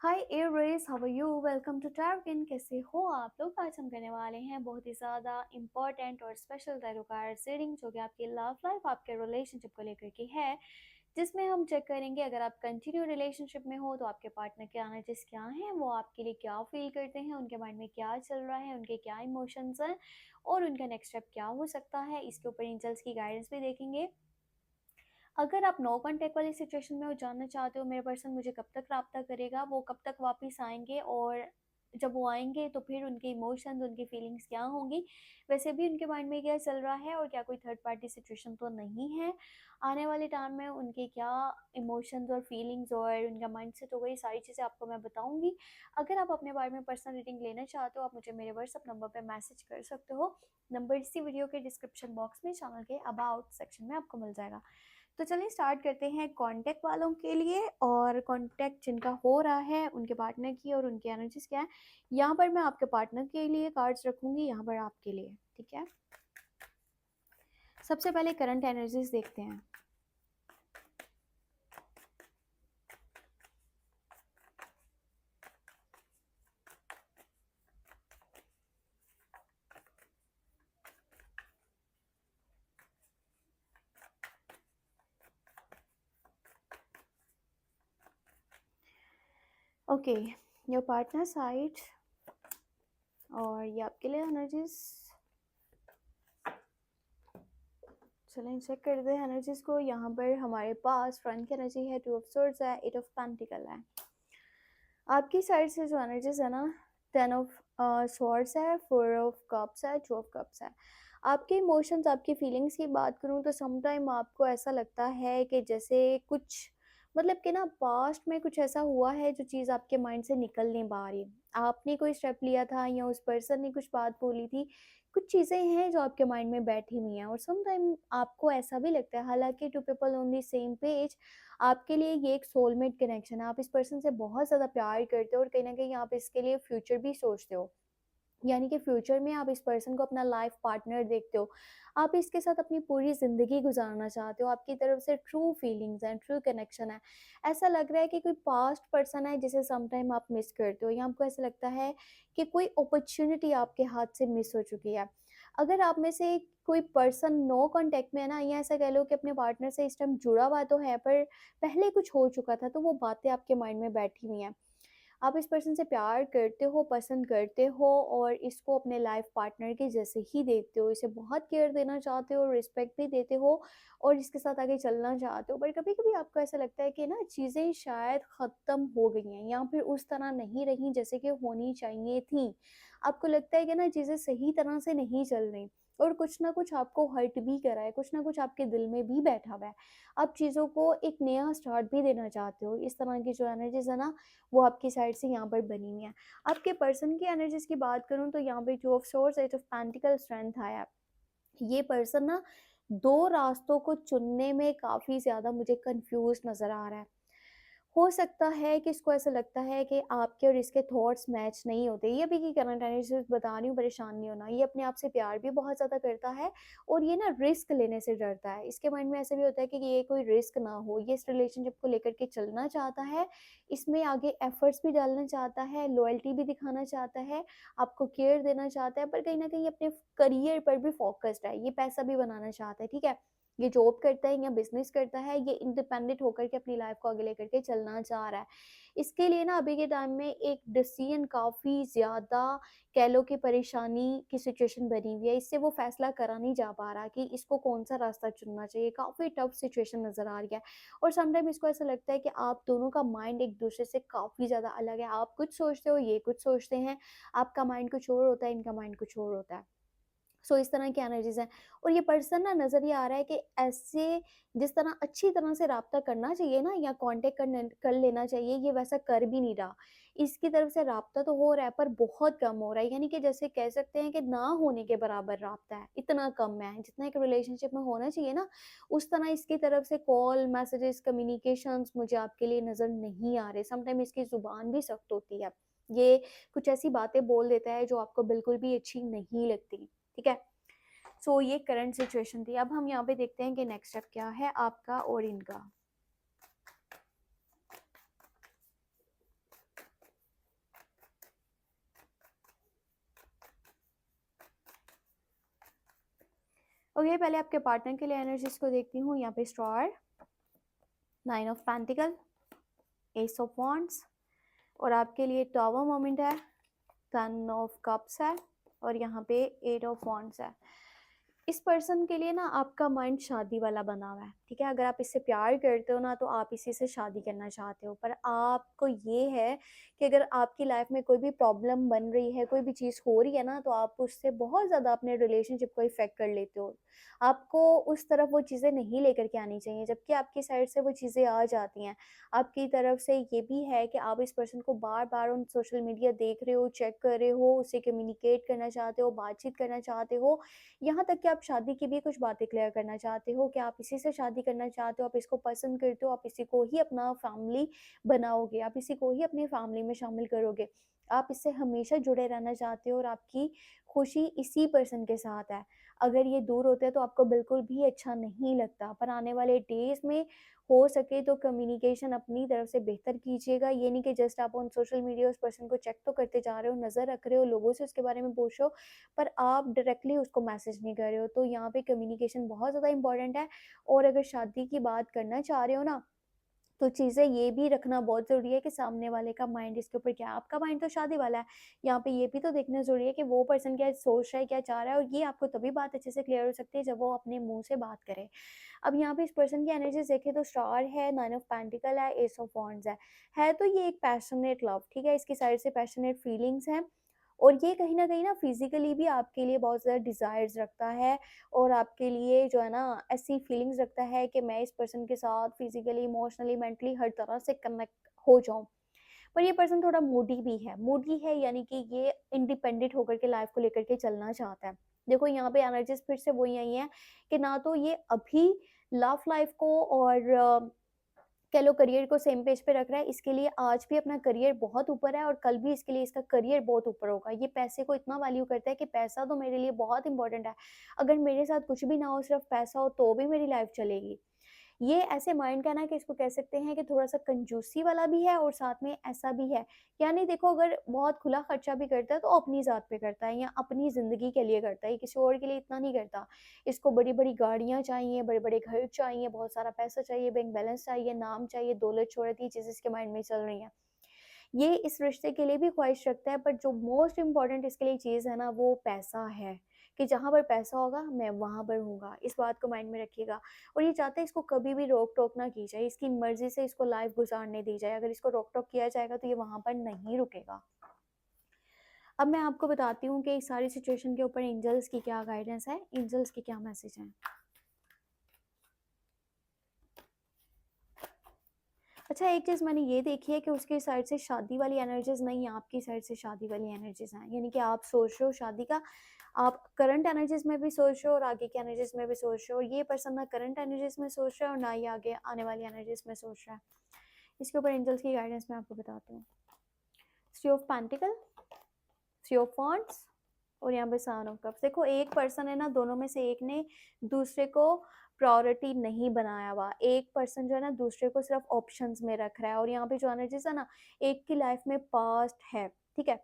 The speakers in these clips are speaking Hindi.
Hi airways, how are you? Welcome to target. कैसे हो आप लोग? आज हम करने वाले हैं बहुत ही ज़्यादा इम्पॉर्टेंट और स्पेशल टैरो कार्ड रीडिंग, जो कि आपकी लव लाइफ, आपके रिलेशनशिप को लेकर के है, जिसमें हम चेक करेंगे अगर आप कंटिन्यू रिलेशनशिप में हो तो आपके पार्टनर के एनर्जीज क्या हैं, वो आपके लिए क्या फील करते हैं, उनके माइंड में क्या चल रहा है, उनके क्या इमोशंस हैं और उनका नेक्स्ट स्टेप क्या हो सकता है। इसके ऊपर एंजल्स की गाइडेंस भी देखेंगे। अगर आप नो कॉन्टैक्ट वाली सिचुएशन में हो, जानना चाहते हो मेरा पर्सन मुझे कब तक रब्ता करेगा, वो कब तक वापस आएँगे और जब वो आएँगे तो फिर उनके इमोशंस, उनकी फीलिंग्स क्या होंगी, वैसे भी उनके माइंड में क्या चल रहा है और क्या कोई थर्ड पार्टी सिचुएशन तो नहीं है, आने वाले टाइम में उनके क्या इमोशंस और फीलिंग्स और उनका माइंडसेट होगा, ये सारी चीज़ें आपको मैं बताऊँगी। अगर आप अपने बारे में पर्सनल रीडिंग लेना चाहते हो, आप मुझे मेरे व्हाट्सएप नंबर पे मैसेज कर सकते हो। नंबर इसी वीडियो के डिस्क्रिप्शन बॉक्स में, चैनल के अबाउट सेक्शन में आपको मिल जाएगा। तो चलिए स्टार्ट करते हैं कॉन्टैक्ट वालों के लिए, और कॉन्टैक्ट जिनका हो रहा है उनके पार्टनर की और उनकी एनर्जीज क्या है। यहाँ पर मैं आपके पार्टनर के लिए कार्ड्स रखूंगी, यहाँ पर आपके लिए, ठीक है। सबसे पहले करंट एनर्जीज देखते हैं। ओके, योर पार्टनर साइड और ये आपके लिए एनर्जीज। चलें चेक करते हैं एनर्जीज को। यहाँ पर हमारे पास फ्रंट की एनर्जी है, 2 ऑफ सोर्ड्स है, 8 ऑफ पेंटिकल है। आपकी साइड से जो एनर्जीज है ना, 10 ऑफ स्वॉर्ड्स है, 4 ऑफ कप्स है, 2 ऑफ कप्स है। आपके इमोशंस, आपकी फीलिंग्स की बात करूँ तो समटाइम आपको ऐसा लगता है कि जैसे कुछ मतलब कि ना पास्ट में कुछ ऐसा हुआ है जो चीज़ आपके माइंड से निकल नहीं पा रही। आपने कोई स्टेप लिया था या उस पर्सन ने कुछ बात बोली थी, कुछ चीज़ें हैं जो आपके माइंड में बैठी हुई हैं, और समटाइम आपको ऐसा भी लगता है, हालांकि two people on the same page, आपके लिए ये एक सोलमेट कनेक्शन है। आप इस पर्सन से बहुत ज़्यादा प्यार करते हो और कहीं न कहीं आप इसके लिए फ्यूचर भी सोचते हो। यानी कि फ्यूचर में आप इस पर्सन को अपना लाइफ पार्टनर देखते हो। आप इसके साथ अपनी पूरी ज़िंदगी गुज़ारना चाहते हो। आपकी तरफ से ट्रू फीलिंग्स हैं, ट्रू कनेक्शन है। ऐसा लग रहा है कि कोई पास्ट पर्सन है जिसे सम टाइम आप मिस करते हो, या आपको ऐसा लगता है कि कोई अपॉर्च्युनिटी आपके हाथ से मिस हो चुकी है। अगर आप में से कोई पर्सन नो कॉन्टैक्ट में है ना, या ऐसा कह लो कि अपने पार्टनर से इस टाइम जुड़ा हुआ तो है, पर पहले कुछ हो चुका था, तो वो बातें आपके माइंड में बैठी हुई हैं। आप इस पर्सन से प्यार करते हो, पसंद करते हो और इसको अपने लाइफ पार्टनर के जैसे ही देखते हो। इसे बहुत केयर देना चाहते हो, रिस्पेक्ट भी देते हो और इसके साथ आगे चलना चाहते हो। पर कभी-कभी आपको ऐसा लगता है कि ना चीज़ें शायद ख़त्म हो गई हैं या फिर उस तरह नहीं रहीं जैसे कि होनी चाहिए थी। आपको लगता है कि ना चीज़ें सही तरह से नहीं चल रही और कुछ ना कुछ आपको हर्ट भी करा है, कुछ ना कुछ आपके दिल में भी बैठा हुआ है। आप चीज़ों को एक नया स्टार्ट भी देना चाहते हो। इस तरह की जो एनर्जीज़ है ना, वो आपकी साइड से यहाँ पर बनी हुई है। आपके पर्सन की एनर्जीज़ की बात करूँ तो यहाँ पे 2 of swords, 8 of pentacle, strength आया है। ये पर्सन ना 2 रास्तों को चुनने में काफ़ी ज़्यादा मुझे कन्फ्यूज़ नज़र आ रहा है। हो सकता है कि इसको ऐसा लगता है कि आपके और इसके थॉट्स मैच नहीं होते। ये भी कि करंट एनर्जीज़ बता रही हूँ, परेशान नहीं होना। ये अपने आप से प्यार भी बहुत ज़्यादा करता है और ये ना रिस्क लेने से डरता है। इसके माइंड में ऐसा भी होता है कि ये कोई रिस्क ना हो, ये इस रिलेशनशिप को लेकर के चलना चाहता है, इसमें आगे एफर्ट्स भी डालना चाहता है, लॉयल्टी भी दिखाना चाहता है, आपको केयर देना चाहता है, पर कहीं न कहीं अपने करियर पर भी फ़ोकस्ड है। ये पैसा भी बनाना चाहता है, ठीक है? ये जॉब करता है या बिज़नेस करता है, ये इंडिपेंडेंट होकर के अपनी लाइफ़ को आगे लेकर के चलना चाह रहा है। इसके लिए ना अभी के टाइम में एक डिसीज़न काफ़ी ज़्यादा कह लो कि परेशानी की सिचुएशन बनी हुई है। इससे वो फ़ैसला करा नहीं जा पा रहा कि इसको कौन-सा रास्ता चुनना चाहिए। काफ़ी टफ़ सिचुएशन नज़र आ रही है और समटाइम इसको ऐसा लगता है कि आप दोनों का माइंड एक-दूसरे से काफ़ी ज़्यादा अलग है। आप कुछ सोचते हो, ये कुछ सोचते हैं। आपका माइंड कुछ और होता है, इनका माइंड कुछ और होता है। सो इस तरह की एनर्जीज़ हैं और ये पर्सन ना नज़र ये आ रहा है कि ऐसे जिस तरह अच्छी तरह से राब्ता करना चाहिए ना या कांटेक्ट कर लेना चाहिए, ये वैसा कर भी नहीं रहा। इसकी तरफ से राब्ता तो हो रहा है पर बहुत कम हो रहा है, यानी कि जैसे कह सकते हैं कि ना होने के बराबर राब्ता है, इतना कम है। जितना एक रिलेशनशिप में होना चाहिए ना, उस तरह इसकी तरफ से कॉल, मैसेजेस, कम्युनिकेशंस मुझे आपके लिए नज़र नहीं आ रहे। समटाइम इसकी ज़ुबान भी सख्त होती है। ये कुछ ऐसी बातें बोल देता है जो आपको बिल्कुल भी अच्छी नहीं लगती। ठीक है? सो ये करंट सिचुएशन थी। अब हम यहाँ पे देखते हैं कि नेक्स्ट स्टेप क्या है आपका और इनका। ओके, पहले आपके पार्टनर के लिए एनर्जीज को देखती हूँ। यहाँ पे star, 9 of pentacle, S of wands, और आपके लिए टावर मोमेंट है, 10 ऑफ कप्स है, और यहाँ पे 8 ऑफ वॉन्ड्स है। इस पर्सन के लिए ना आपका माइंड शादी वाला बना हुआ है, ठीक है। अगर आप इससे प्यार करते हो ना तो आप इसी से शादी करना चाहते हो, पर आपको ये है कि अगर आपकी लाइफ में कोई भी प्रॉब्लम बन रही है, कोई भी चीज़ हो रही है ना, तो आप उससे बहुत ज़्यादा अपने रिलेशनशिप को इफेक्ट कर लेते हो। आपको उस तरफ वो चीज़ें नहीं लेकर के आनी चाहिए, जबकि आपकी साइड से वो चीज़ें आ जाती हैं। आपकी तरफ से ये भी है कि आप इस पर्सन को बार बार उन सोशल मीडिया देख रहे हो, चेक कर रहे हो, उससे कम्युनिकेट करना चाहते हो, बातचीत करना चाहते हो, यहाँ तक कि आप शादी की भी कुछ बातें क्लियर करना चाहते हो कि आप इसी से शादी करना चाहते हो, आप इसको पसंद करते हो, आप इसी को ही अपना फैमिली बनाओगे, आप इसी को ही अपनी फैमिली में शामिल करोगे, आप इससे हमेशा जुड़े रहना चाहते हो और आपकी खुशी इसी पर्सन के साथ है। अगर ये दूर होते हैं तो आपको बिल्कुल भी अच्छा नहीं लगता, पर आने वाले डेज में हो सके तो कम्युनिकेशन अपनी तरफ से बेहतर कीजिएगा। ये नहीं कि जस्ट आप ऑन सोशल मीडिया उस पर्सन को चेक तो करते जा रहे हो, नज़र रख रहे हो, लोगों से उसके बारे में पूछ रहे हो, पर आप डायरेक्टली उसको मैसेज नहीं कर रहे हो। तो यहाँ पे कम्युनिकेशन बहुत ज़्यादा इंपॉर्टेंट है। और अगर शादी की बात करना चाह रहे हो ना, तो चीज़ें ये भी रखना बहुत ज़रूरी है कि सामने वाले का माइंड इसके ऊपर क्या है। आपका माइंड तो शादी वाला है, यहाँ पे ये भी तो देखना ज़रूरी है कि वो पर्सन क्या सोच रहा है, क्या चाह रहा है, और ये आपको तभी बात अच्छे से क्लियर हो सकती है जब वो अपने मुँह से बात करे। अब यहाँ पे इस पर्सन की एनर्जीज़ देखें तो स्टार है, 9 ऑफ पेंटिकल है, एस ऑफ वॉन्ड्स है। है तो ये एक पैशनेट लव, ठीक है, इसकी साइड से पैशनेट फीलिंग्स हैं, और ये कहीं न कहीं ना फिज़िकली भी आपके लिए बहुत ज़्यादा डिज़ायर्स रखता है, और आपके लिए जो है ना ऐसी फीलिंग्स रखता है कि मैं इस पर्सन के साथ फिज़िकली, इमोशनली, मेंटली हर तरह से कनेक्ट हो जाऊँ। पर ये पर्सन थोड़ा मूडी है यानी कि ये इंडिपेंडेंट होकर के लाइफ़ को लेकर के चलना चाहता है। देखो यहाँ पे एनर्जीज़ फिर से वही आई हैं कि ना तो ये अभी लव लाइफ़ को और कह लो करियर को सेम पेज पे रख रहा है, इसके लिए आज भी अपना करियर बहुत ऊपर है और कल भी इसके लिए इसका करियर बहुत ऊपर होगा। ये पैसे को इतना वैल्यू करता है कि पैसा तो मेरे लिए बहुत इंपॉर्टेंट है। अगर मेरे साथ कुछ भी ना हो, सिर्फ पैसा हो, तो भी मेरी लाइफ चलेगी। ये ऐसे माइंड का ना कि इसको कह सकते हैं कि थोड़ा-सा कंजूसी वाला भी है और साथ में ऐसा भी है। यानी देखो, अगर बहुत खुला खर्चा भी करता है तो अपनी ज़ात पे करता है या अपनी ज़िंदगी के लिए करता है, ये किसी और के लिए इतना नहीं करता। इसको बड़ी-बड़ी गाड़ियाँ चाहिए, बड़े-बड़े घर चाहिए, बहुत सारा पैसा चाहिए, बैंक बैलेंस चाहिए, नाम चाहिए, दौलत, शोहरत, ये चीज़ें इसके माइंड में चल रही हैं। ये इस रिश्ते के लिए भी ख्वाहिश रखता है, पर जो मोस्ट इम्पोर्टेंट इसके लिए चीज़ है ना, वो पैसा है, कि जहाँ पर पैसा होगा मैं वहाँ पर हूँगा। इस बात को माइंड में रखिएगा। और ये चाहता है इसको कभी भी रोक-टोक ना की जाए, इसकी मर्ज़ी से इसको लाइफ़ गुज़ारने दी जाए। अगर इसको रोक-टोक किया जाएगा तो ये वहाँ पर नहीं रुकेगा। अब मैं आपको बताती हूँ कि इस सारी सिचुएशन के ऊपर एंजल्स की क्या गाइडेंस है, एंजल्स के क्या मैसेज हैं। अच्छा, एक चीज़ मैंने ये देखी है कि उसकी साइड से शादी वाली एनर्जीज़ नहीं है, आपकी साइड से शादी वाली एनर्जीज़ हैं। यानी कि आप सोच रहे हो शादी का, आप करंट एनर्जीज़ में भी सोच रहे हो और आगे की एनर्जीज़ में भी सोच रहे हो। ये पर्सन ना करंट एनर्जीज़ में सोच रहा है और ना ही आगे आने वाली एनर्जीज़ में सोच रहा है। इसके ऊपर एंजल्स की गाइडेंस मैं आपको बताती हूँ। Three of pentacle, three of wands, और यहाँ पे सन ऑफ कप्स। देखो, एक पर्सन है ना, दोनों में से एक ने दूसरे को प्रायोरिटी नहीं बनाया हुआ। एक पर्सन जो है ना दूसरे को सिर्फ ऑप्शंस में रख रहा है, और यहाँ पे जो एनर्जीज है ना, एक की लाइफ में पास्ट है, ठीक है,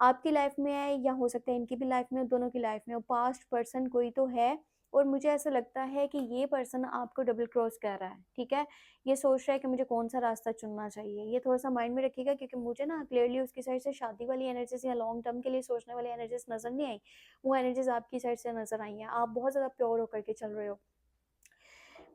आपकी लाइफ में है या हो सकता है इनकी भी लाइफ में हो, दोनों की लाइफ में हो, पास्ट पर्सन कोई तो है। और मुझे ऐसा लगता है कि ये पर्सन आपको डबल क्रॉस कर रहा है, ठीक है। ये सोच रहा है कि मुझे कौन सा रास्ता चुनना चाहिए। ये थोड़ा सा माइंड में रखिएगा, क्योंकि मुझे ना क्लियरली उसकी साइड से शादी वाली एनर्जीज या लॉन्ग टर्म के लिए सोचने वाली एनर्जीज नजर नहीं आई। वो एनर्जीज आपकी साइड से नजर आई हैं। आप बहुत ज़्यादा प्योर होकर के चल रहे हो,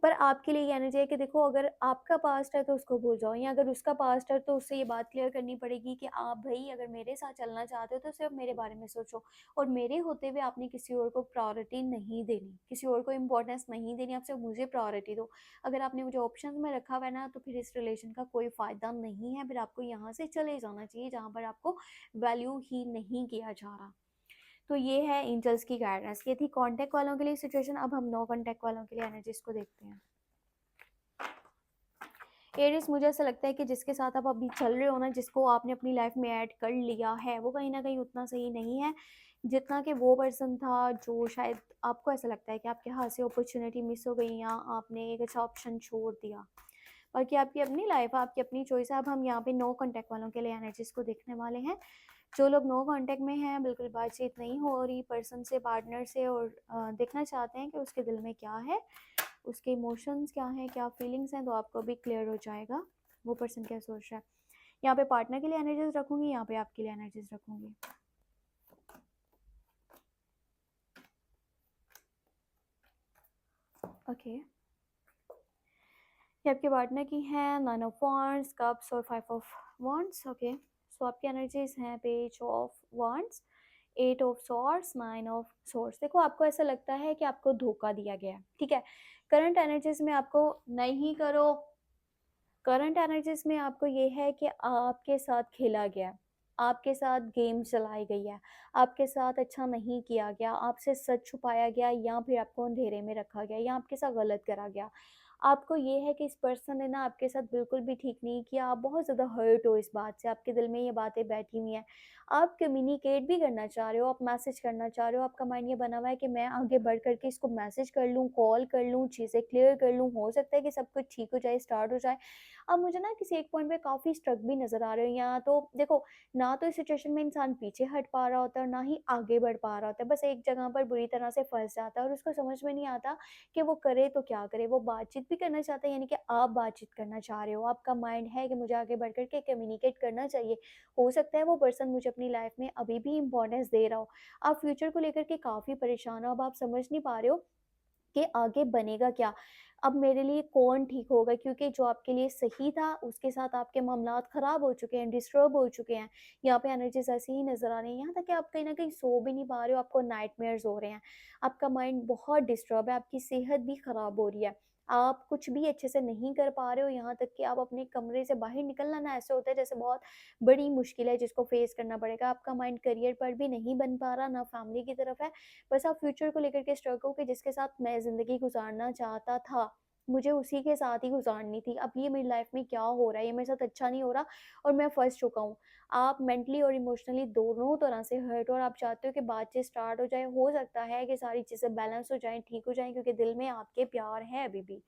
पर आपके लिए ये एनर्जी है कि देखो, अगर आपका पास्ट है तो उसको भूल जाओ, या अगर उसका पास्ट है तो उससे ये बात क्लियर करनी पड़ेगी कि आप भाई अगर मेरे साथ चलना चाहते हो तो सिर्फ मेरे बारे में सोचो, और मेरे होते हुए आपने किसी और को प्रायोरिटी नहीं देनी, किसी और को इम्पोर्टेंस नहीं देनी, आप सिर्फ मुझे प्रायोरिटी दो। अगर आपने मुझे ऑप्शन में रखा हुआ है ना, तो फिर इस रिलेशन का कोई फ़ायदा नहीं है, फिर आपको यहाँ से चले जाना चाहिए जहाँ पर आपको वैल्यू ही नहीं किया जा रहा। तो ये है एंजल्स की गाइडेंस। ये थी कॉन्टैक्ट वालों के लिए सिचुएशन। अब हम नो कॉन्टैक्ट वालों के लिए एनर्जीज को देखते हैं। एरीज, मुझे ऐसा लगता है कि जिसके साथ आप अभी चल रहे हो ना, जिसको आपने अपनी लाइफ में ऐड कर लिया है, वो कहीं ना कहीं उतना सही नहीं है जितना कि वो पर्सन था, जो शायद आपको ऐसा लगता है कि आपके हाथ से अपॉर्चुनिटी मिस हो गई या आपने एक अच्छा ऑप्शन छोड़ दिया। बाकी आपकी अपनी लाइफ है, आपकी अपनी चॉइस है। अब हम यहाँ पे नो कॉन्टैक्ट वालों के लिए एनर्जीज को देखने वाले हैं। जो लोग नो कांटेक्ट में हैं, बिल्कुल बातचीत नहीं हो रही पर्सन से, पार्टनर से, और देखना चाहते हैं कि उसके दिल में क्या है, उसके इमोशंस क्या हैं, क्या फीलिंग्स हैं, तो आपको भी क्लियर हो जाएगा वो पर्सन क्या सोच रहा है। यहाँ पे पार्टनर के लिए एनर्जीज रखूंगी, यहाँ पे आपके लिए एनर्जीज रखूंगी। ओके, ये आपके पार्टनर की हैं 9 ऑफ वांड्स, कप्स और 5 ऑफ वांड्स। ओके, सो आपकी एनर्जीज हैं page of wands, 8 of swords, 9 of swords. देखो, आपको ऐसा लगता है कि आपको धोखा दिया गया है, ठीक है। करंट एनर्जीज में आपको नहीं करो, करंट एनर्जीज में आपको ये है कि आपके साथ खेला गया, आपके साथ गेम चलाई गई है, आपके साथ अच्छा नहीं किया गया, आपसे सच छुपाया गया, या फिर आपको अंधेरे में रखा गया, या आपके साथ गलत करा गया। आपको ये है कि इस पर्सन ने ना आपके साथ बिल्कुल भी ठीक नहीं किया, आप बहुत ज़्यादा हर्ट हो इस बात से, आपके दिल में ये बातें बैठी हुई हैं। आप कम्युनिकेट भी करना चाह रहे हो, आप मैसेज करना चाह रहे हो, आपका माइंड ये बना हुआ है कि मैं आगे बढ़ करके इसको मैसेज कर लूँ, कॉल कर लूँ, चीज़ें क्लियर कर लूँ, हो सकता है कि सब कुछ ठीक हो जाए, स्टार्ट हो जाए। अब मुझे ना किसी एक पॉइंट पे काफ़ी स्ट्रक भी नज़र आ रहे हो, या तो देखो, ना तो इस सिचुएशन में इंसान पीछे हट पा रहा होता है और ना ही आगे बढ़ पा रहा होता है, बस एक जगह पर बुरी तरह से फंस जाता है और उसको समझ में नहीं आता कि वो करे तो क्या करे। वो बातचीत भी करना चाहता है, यानी कि आप बातचीत करना चाह रहे हो, आपका माइंड है कि मुझे आगे बढ़ कर के कम्युनिकेट करना चाहिए। हो सकता है वो पर्सन मुझे अपनी लाइफ में अभी भी इंपॉर्टेंस दे रहा हो। आप फ्यूचर को लेकर के काफ़ी परेशान हो, अब आप समझ नहीं पा रहे हो कि आगे बनेगा क्या? अब मेरे लिए कौन ठीक होगा, क्योंकि जो आपके लिए सही था उसके साथ आपके मामलात ख़राब हो चुके हैं, डिस्टर्ब हो चुके हैं। यहाँ पे एनर्जीज़ ऐसी ही नज़र आ रही हैं, यहाँ तक कि आप कहीं न कहीं सो भी नहीं पा रहे हो, आपको नाइटमेयर्स हो रहे हैं। आपका माइंड बहुत डिस्टर्ब है, आपकी सेहत भी ख़राब हो रही है। आप कुछ भी अच्छे से नहीं कर पा रहे हो, यहाँ तक कि आप अपने कमरे से बाहर निकलना ना ऐसे होता है जैसे बहुत बड़ी मुश्किल है जिसको फ़ेस करना पड़ेगा। आपका माइंड करियर पर भी नहीं बन पा रहा, ना फैमिली की तरफ है। बस आप फ्यूचर को लेकर के स्ट्रक हो कि जिसके साथ मैं ज़िंदगी गुज़ारना चाहता था, मुझे उसी के साथ ही गुज़ारनी थी। अब ये मेरी लाइफ़ में क्या हो रहा है? ये मेरे साथ अच्छा नहीं हो रहा और मैं फँस चुका हूँ। आप मेंटली और इमोशनली दोनों तरह से हर्ट हो और आप चाहते हो कि बातचीत स्टार्ट हो जाए। हो सकता है कि सारी चीज़ें बैलेंस हो जाएँ, ठीक हो जाएँ, क्योंकि दिल में आपके प्यार है अभी भी।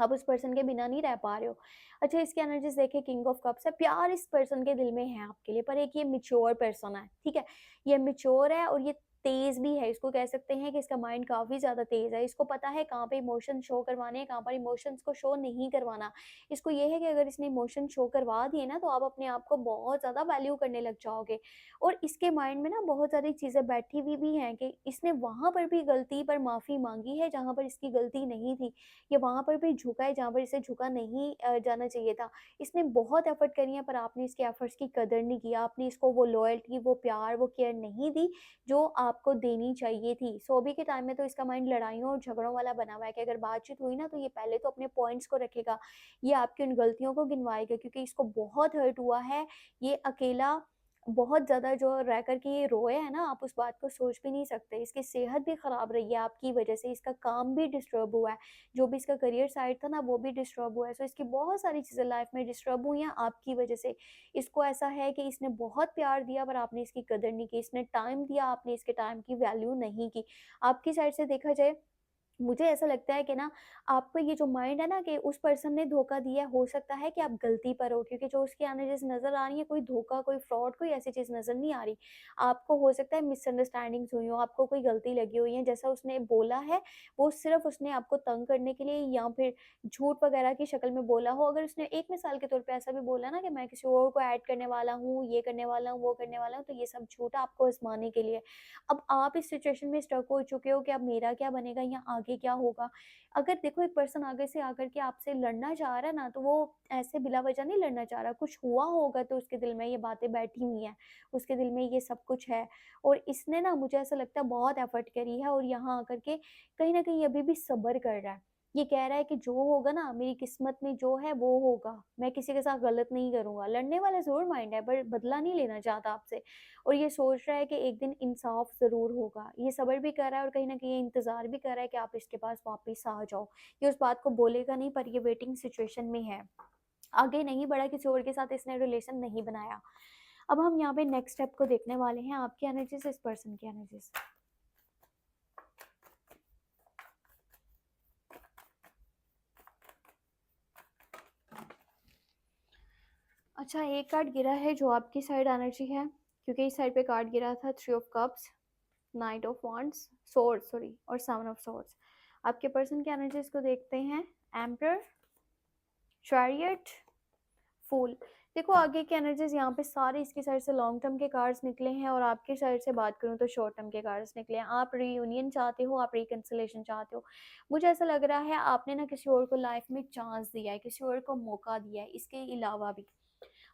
आप उस पर्सन के बिना नहीं रह पा रहे हो। अच्छा, इसकी एनर्जीज़ देखिए, किंग ऑफ कप्स है, प्यार इस पर्सन के दिल में है आपके लिए, पर एक ये मैच्योर पर्सन है, ठीक है? ये मैच्योर है और ये तेज़ भी है, इसको कह सकते हैं कि इसका माइंड काफ़ी ज़्यादा तेज़ है। इसको पता है कहाँ पे इमोशन शो करवाने हैं, कहाँ पर इमोशंस को शो नहीं करवाना। इसको ये है कि अगर इसने इमोशन शो करवा दिए ना, तो आप अपने आप को बहुत ज़्यादा वैल्यू करने लग जाओगे। और इसके माइंड में ना बहुत सारी चीज़ें बैठी हुई भी हैं कि इसने वहाँ पर भी गलती पर माफ़ी माँगी है, जहाँ पर इसकी गलती नहीं थी। ये वहाँ पर भी झुका है जहाँ पर इसे झुका नहीं जाना चाहिए था। इसने बहुत एफ़र्ट करी है, पर आपने इसके एफ़र्ट्स की कदर नहीं की। आपने इसको वो लॉयल्टी, वो प्यार, वो केयर नहीं दी जो आपको देनी चाहिए थी। सो अभी के टाइम में तो इसका माइंड लड़ाइयों और झगड़ों वाला बना हुआ है कि अगर बातचीत हुई ना, तो ये पहले तो अपने पॉइंट्स को रखेगा। ये आपकी उन गलतियों को गिनवाएगा, क्योंकि इसको बहुत हर्ट हुआ है। ये अकेला बहुत ज़्यादा जो रह कर के ये रोया है ना, आप उस बात को सोच भी नहीं सकते। इसकी सेहत भी ख़राब रही है आपकी वज़ह से, इसका काम भी डिस्टर्ब हुआ है। जो भी इसका करियर साइड था ना, वो भी डिस्टर्ब हुआ है। सो इसकी बहुत सारी चीज़ें लाइफ में डिस्टर्ब हुई हैं आपकी वजह से। इसको ऐसा है कि इसने बहुत प्यार दिया, पर आपने इसकी कदर नहीं की। इसने टाइम दिया, आपने इसके टाइम की वैल्यू नहीं की। आपकी साइड से देखा जाए, मुझे ऐसा लगता है कि ना, आपका ये जो माइंड है ना, कि उस पर्सन ने धोखा दिया है, हो सकता है कि आप गलती पर हो, क्योंकि जो उसकी एनर्जीज़ नज़र आ रही है, कोई धोखा, कोई फ्रॉड, कोई ऐसी चीज़ नज़र नहीं आ रही। आपको हो सकता है मिसअंडरस्टैंडिंग्स हुई हो, आपको कोई गलती लगी हुई है, जैसा उसने बोला है, वो सिर्फ़ उसने आपको तंग करने के लिए या फिर झूठ वगैरह की शक्ल में बोला हो। अगर उसने एक मिसाल के तौर पे ऐसा भी बोला ना कि मैं किसी और को ऐड करने वाला हूँ, ये करने वाला हूँ, वो करने वाला हूँ, तो ये सब झूठ है आपको आज़माने के लिए। अब आप इस सिचुएशन में स्टक हो चुके हो कि अब मेरा क्या बनेगा या आगे क्या होगा? अगर देखो, एक पर्सन आगे से आकर के आपसे लड़ना चाह रहा है ना, तो वो ऐसे बिला वजह नहीं लड़ना चाह रहा, कुछ हुआ होगा तो उसके दिल में ये बातें बैठी हुई हैं, उसके दिल में ये सब कुछ है। और इसने ना, मुझे ऐसा लगता है, बहुत एफर्ट करी है और यहाँ आकर के कहीं न कहीं अभी भी सब्र कर रहा है। ये कह रहा है कि जो होगा ना, मेरी किस्मत में जो है वो होगा, मैं किसी के साथ गलत नहीं करूँगा। लड़ने वाला ज़रूर माइंड है, पर बदला नहीं लेना चाहता आपसे। और ये सोच रहा है कि एक दिन इंसाफ ज़रूर होगा। ये सब्र भी कर रहा है और कहीं न कहीं ये इंतज़ार भी कर रहा है कि आप इसके पास वापस आ जाओ। ये उस बात को बोलेगा नहीं, पर ये वेटिंग सिचुएशन में है। आगे नहीं बढ़ा, किसी और के साथ इसने रिलेशन नहीं बनाया। अब हम यहाँ पे नेक्स्ट स्टेप को देखने वाले हैं, आपकी एनर्जीज़, इस पर्सन की एनर्जीज़। अच्छा, एक कार्ड गिरा है जो आपकी साइड एनर्जी है, क्योंकि इस साइड पे कार्ड गिरा था 3 of cups, night of wands, swords sorry, और 7 ऑफ स्वॉर्ड्स। आपके पर्सन की एनर्जीज को देखते हैं। एम्परर, चैरियट, फूल। देखो आगे की एनर्जीज यहाँ पे सारे इसकी साइड से लॉन्ग टर्म के कार्ड्स निकले हैं, और आपकी साइड से बात करूँ तो शॉर्ट टर्म के कार्ड्स निकले हैं। आप रीयूनियन चाहते हो, आप रिकंसिलेशन चाहते हो। मुझे ऐसा लग रहा है आपने ना किसी और को लाइफ में चांस दिया है, किसी और को मौका दिया है। इसके अलावा भी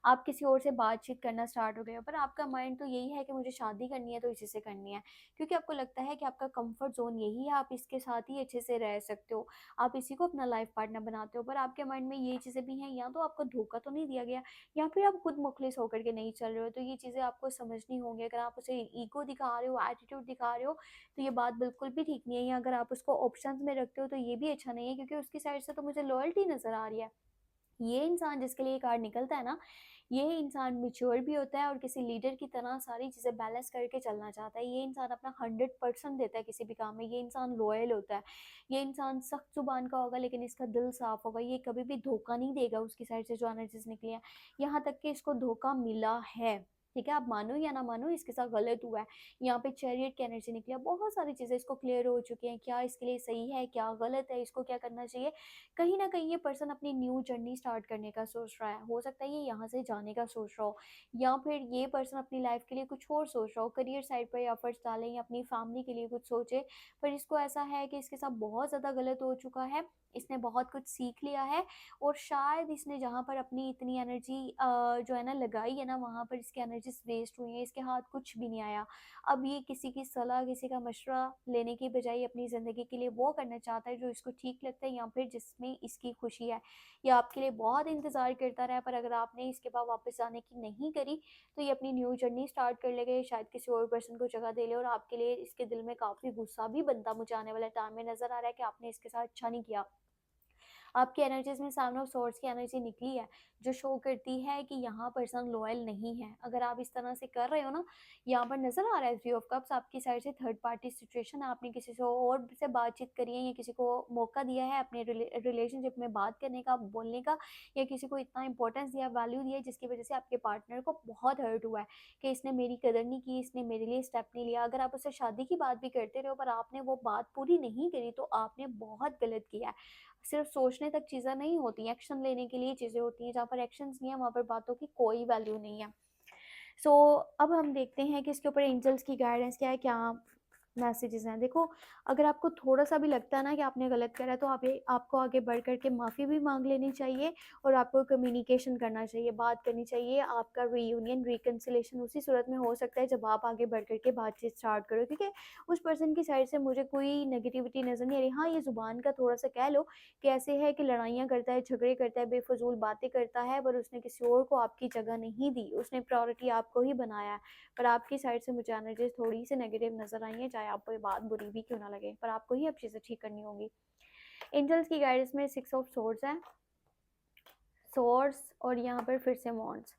आप किसी और से बातचीत करना स्टार्ट हो गए हो, पर आपका माइंड तो यही है कि मुझे शादी करनी है तो इसी से करनी है, क्योंकि आपको लगता है कि आपका कंफर्ट जोन यही है, आप इसके साथ ही अच्छे से रह सकते हो, आप इसी को अपना लाइफ पार्टनर बनाते हो। पर आपके माइंड में ये चीज़ें भी हैं, या तो आपको धोखा तो नहीं दिया गया, या फिर आप खुद मुखलिस होकर के नहीं चल रहे हो। तो ये चीज़ें आपको समझनी होंगी। अगर आप उसे ईगो दिखा रहे हो, एटीट्यूड दिखा रहे हो, तो ये बात बिल्कुल भी ठीक नहीं है। या अगर आप उसको ऑप्शंस में रखते हो तो ये भी अच्छा नहीं है, क्योंकि उसकी साइड से तो मुझे लॉयल्टी नज़र आ रही है। ये इंसान जिसके लिए कार्ड निकलता है ना, ये इंसान मैच्योर भी होता है और किसी लीडर की तरह सारी चीज़ें बैलेंस करके चलना चाहता है। ये इंसान अपना 100% देता है किसी भी काम में। ये इंसान लॉयल होता है। ये इंसान सख्त जुबान का होगा, लेकिन इसका दिल साफ होगा। ये कभी भी धोखा नहीं देगा। उसकी साइड से जो एनर्जीज निकली है, यहाँ तक कि इसको धोखा मिला है, ठीक है, आप मानो या ना मानो, इसके साथ गलत हुआ है। यहाँ पे चैरियट की एनर्जी निकली है। बहुत सारी चीज़ें इसको क्लियर हो चुकी हैं, क्या इसके लिए सही है, क्या गलत है, इसको क्या करना चाहिए। कहीं न कहीं ये पर्सन अपनी न्यू जर्नी स्टार्ट करने का सोच रहा है। हो सकता है ये यहाँ से जाने का सोच रहा हो, या फिर ये पर्सन अपनी लाइफ के लिए कुछ और सोच रहा हो, करियर साइड पर एफर्ट्स डालें या अपनी फैमिली के लिए कुछ सोचे। पर इसको ऐसा है कि इसके साथ बहुत ज़्यादा गलत हो चुका है, इसने बहुत कुछ सीख लिया है, और शायद इसने जहाँ पर अपनी इतनी एनर्जी जो है ना लगाई है ना, वहाँ पर इसकी एनर्जीज वेस्ट हुई है, इसके हाथ कुछ भी नहीं आया। अब ये किसी की सलाह, किसी का मशवरा लेने की बजाय अपनी ज़िंदगी के लिए वो करना चाहता है जो इसको ठीक लगता है, या फिर जिसमें इसकी खुशी है। ये आपके लिए बहुत इंतज़ार करता रहा है, पर अगर आपने इसके बाद वापस जाने की नहीं करी, तो ये अपनी न्यू जर्नी स्टार्ट कर लेगा। ये शायद किसी और पर्सन को जगह दे ले, और आपके लिए इसके दिल में काफ़ी गुस्सा भी बनता मुझे आने वाले टाइम में नज़र आ रहा है कि आपने इसके साथ अच्छा नहीं किया। आपकी एनर्जीज में सेवन ऑफ सोर्ड्स की एनर्जी निकली है, जो शो करती है कि यहाँ पर्सन लॉयल नहीं है। अगर आप इस तरह से कर रहे हो ना, यहाँ पर नजर आ रहा है थ्री ऑफ कप्स, आपकी साइड से थर्ड पार्टी सिचुएशन है। आपने किसी से और से बातचीत करी है, या किसी को मौका दिया है अपने रिलेशनशिप में बात करने का, बोलने का, या किसी को इतना इंपॉर्टेंस दिया, वैल्यू दिया, जिसकी वजह से आपके पार्टनर को बहुत हर्ट हुआ है कि इसने मेरी कदर नहीं की, इसने मेरे लिए स्टेप नहीं लिया। अगर आप उससे शादी की बात भी करते रहो, पर आपने वो बात पूरी नहीं करी, तो आपने बहुत गलत किया है। सिर्फ सोचने तक चीज़ें नहीं होती, एक्शन लेने के लिए चीज़ें होती हैं। जहाँ पर एक्शंस नहीं है, वहाँ पर बातों की कोई वैल्यू नहीं है। सो अब हम देखते हैं कि इसके ऊपर एंजल्स की गाइडेंस क्या है, क्या मैसेजेस हैं। देखो, अगर आपको थोड़ा-सा भी लगता है ना कि आपने गलत करा है, तो आपको आगे बढ़ कर के माफ़ी भी माँग लेनी चाहिए, और आपको कम्युनिकेशन करना चाहिए, बात करनी चाहिए। आपका रीयूनियन, रिकंसिलेशन उसी सूरत में हो सकता है जब आप आगे बढ़ कर के बातचीत स्टार्ट करो, क्योंकि उस पर्सन की साइड से मुझे कोई नेगेटिविटी नज़र नहीं आ रही। हाँ, ये ज़ुबान का थोड़ा-सा कह लो कि ऐसे है कि लड़ाइयाँ करता है, झगड़े करता है, बेफिज़ूल बातें करता है, पर उसने किसी और को आपकी जगह नहीं दी, उसने प्रायोरिटी आपको ही बनाया है। पर आपकी साइड से मुझे एनर्जीज थोड़ी-सी नेगेटिव नज़र आई हैं, चाहे आपको ये बात बुरी भी क्यों ना लगे, पर आपको ही अब चीज़ें ठीक करनी होंगी। एंजल्स की गाइडेंस में 6 ऑफ सोर्ड्स है, सोर्ड्स, और यहाँ पर फिर से वॉन्ड्स।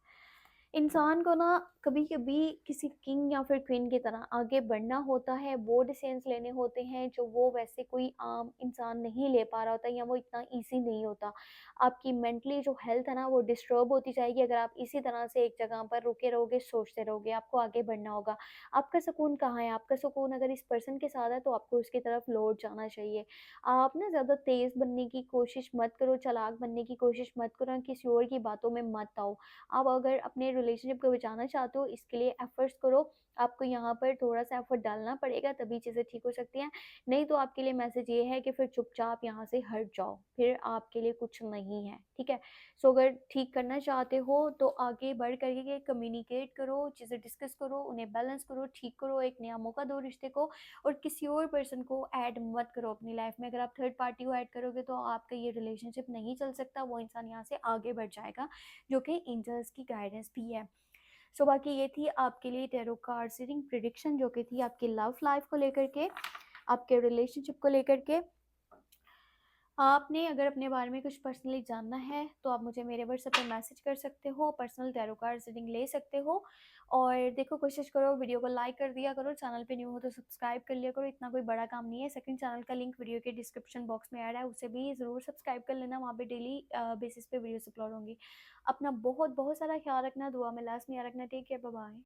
इंसान को ना कभी-कभी किसी किंग या फिर क्वीन की तरह आगे बढ़ना होता है, वो डिसीजंस लेने होते हैं जो वो वैसे कोई आम इंसान नहीं ले पा रहा होता, या वो इतना ईज़ी नहीं होता। आपकी मेंटली जो हेल्थ है ना, वो डिस्टर्ब होती जाएगी अगर आप इसी तरह से एक जगह पर रुके रहोगे, सोचते रहोगे। आपको आगे बढ़ना होगा। आपका सुकून कहाँ है? आपका सुकून अगर इस पर्सन के साथ है, तो आपको उसकी तरफ लौट जाना चाहिए। आप ना ज़्यादा तेज़ बनने की कोशिश मत करो, चालाक बनने की कोशिश मत करो, किसी और की बातों में मत आओ। आप अगर अपने रिलेशनशिप को बचाना चाहते हो, इसके लिए एफर्ट्स करो। आपको यहाँ पर थोड़ा-सा एफर्ट डालना पड़ेगा, तभी चीज़ें ठीक हो सकती हैं। नहीं तो आपके लिए मैसेज ये है कि फिर चुपचाप यहाँ से हट जाओ, फिर आपके लिए कुछ नहीं है, ठीक है? सो अगर ठीक करना चाहते हो, तो आगे बढ़ कर के कम्युनिकेट करो, चीज़ें डिस्कस करो, उन्हें बैलेंस करो, ठीक करो, एक नया मौका दो रिश्ते को, और किसी और पर्सन को ऐड मत करो अपनी लाइफ में। अगर आप थर्ड पार्टी को ऐड करोगे, तो आपका ये रिलेशनशिप नहीं चल सकता, वो इंसान यहाँ से आगे बढ़ जाएगा, जो कि एंजल्स की गाइडेंस भी है। सो बाकी ये थी आपके लिए टैरो कार्ड रीडिंग प्रिडिक्शन, जो कि थी आपकी लव लाइफ को लेकर के, आपके रिलेशनशिप को लेकर के। आपने अगर अपने बारे में कुछ पर्सनली जानना है, तो आप मुझे मेरे व्हाट्सएप पे मैसेज कर सकते हो, पर्सनल टैरो कार्ड रीडिंग ले सकते हो। और देखो, कोशिश करो वीडियो को लाइक कर दिया करो, चैनल पे न्यू हो तो सब्सक्राइब कर लिया करो, इतना कोई बड़ा काम नहीं है। सेकंड चैनल का लिंक वीडियो के डिस्क्रिप्शन बॉक्स में ऐड है, उसे भी ज़रूर सब्सक्राइब कर लेना, वहाँ पे डेली बेसिस पे वीडियोस अपलोड होंगी। अपना बहुत बहुत सारा ख्याल रखना, दुआ में लास्ट में याद रखना। Take care, bye bye.